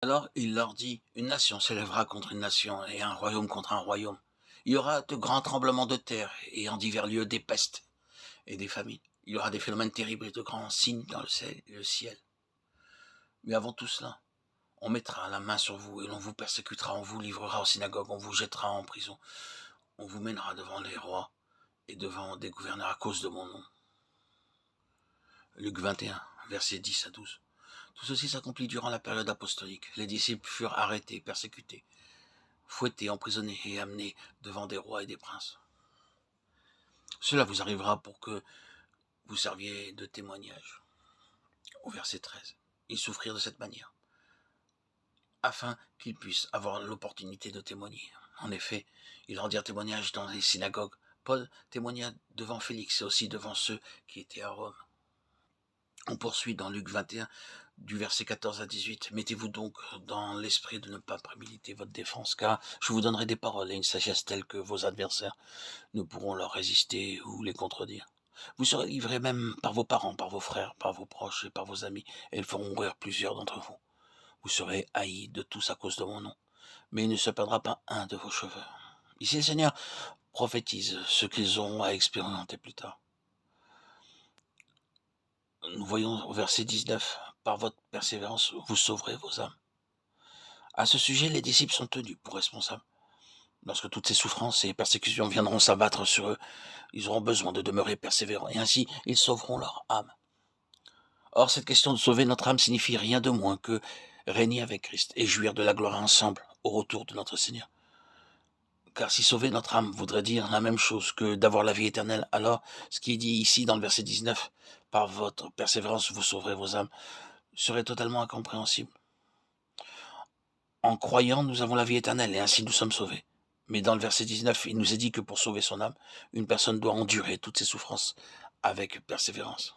Alors il leur dit, une nation s'élèvera contre une nation et un royaume contre un royaume. Il y aura de grands tremblements de terre et en divers lieux des pestes et des famines. Il y aura des phénomènes terribles et de grands signes dans le ciel. Mais avant tout cela, on mettra la main sur vous et l'on vous persécutera, on vous livrera aux synagogues, on vous jettera en prison, on vous mènera devant les rois et devant des gouverneurs à cause de mon nom. Luc 21, versets 10 à 12. Tout ceci s'accomplit durant la période apostolique. Les disciples furent arrêtés, persécutés, fouettés, emprisonnés et amenés devant des rois et des princes. Cela vous arrivera pour que vous serviez de témoignage. Au verset 13. Ils souffrirent de cette manière, afin qu'ils puissent avoir l'opportunité de témoigner. En effet, ils rendirent témoignage dans les synagogues. Paul témoigna devant Félix et aussi devant ceux qui étaient à Rome. On poursuit dans Luc 21, du verset 14 à 18. Mettez-vous donc dans l'esprit de ne pas préméditer votre défense, car je vous donnerai des paroles et une sagesse telle que vos adversaires ne pourront leur résister ou les contredire. Vous serez livrés même par vos parents, par vos frères, par vos proches et par vos amis, et ils feront mourir plusieurs d'entre vous. Vous serez haïs de tous à cause de mon nom, mais il ne se perdra pas un de vos cheveux. Ici, le Seigneur prophétise ce qu'ils auront à expérimenter plus tard. Nous voyons au verset 19, « Par votre persévérance, vous sauverez vos âmes. » À ce sujet, les disciples sont tenus pour responsables. Lorsque toutes ces souffrances et persécutions viendront s'abattre sur eux, ils auront besoin de demeurer persévérants, et ainsi ils sauveront leur âme. Or, cette question de sauver notre âme signifie rien de moins que régner avec Christ et jouir de la gloire ensemble au retour de notre Seigneur. Car si sauver notre âme voudrait dire la même chose que d'avoir la vie éternelle, alors ce qui est dit ici dans le verset 19, « Par votre persévérance, vous sauverez vos âmes », serait totalement incompréhensible. En croyant, nous avons la vie éternelle et ainsi nous sommes sauvés. Mais dans le verset 19, il nous est dit que pour sauver son âme, une personne doit endurer toutes ses souffrances avec persévérance.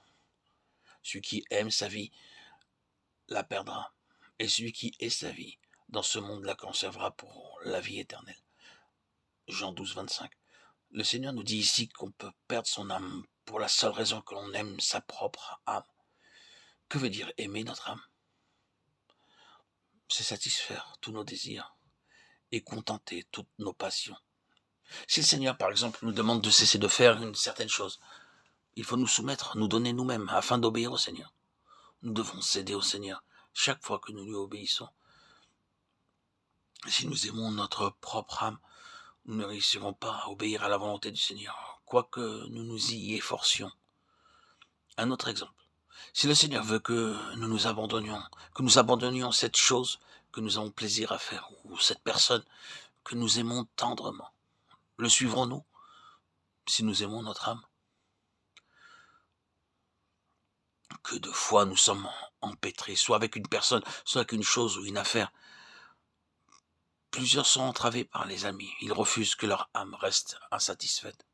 Celui qui aime sa vie la perdra, et celui qui est sa vie dans ce monde la conservera pour la vie éternelle. Jean 12, 25. Le Seigneur nous dit ici qu'on peut perdre son âme pour la seule raison que l'on aime sa propre âme. Que veut dire aimer notre âme? C'est satisfaire tous nos désirs et contenter toutes nos passions. Si le Seigneur, par exemple, nous demande de cesser de faire une certaine chose, il faut nous soumettre, nous donner nous-mêmes afin d'obéir au Seigneur. Nous devons céder au Seigneur chaque fois que nous lui obéissons. Si nous aimons notre propre âme, nous ne réussirons pas à obéir à la volonté du Seigneur, quoique nous nous y efforcions. Un autre exemple. Si le Seigneur veut que nous abandonnions cette chose que nous avons plaisir à faire, ou cette personne que nous aimons tendrement, le suivrons-nous si nous aimons notre âme? Que de fois nous sommes empêtrés, soit avec une personne, soit avec une chose ou une affaire. Plusieurs sont entravés par les amis. Ils refusent que leur âme reste insatisfaite.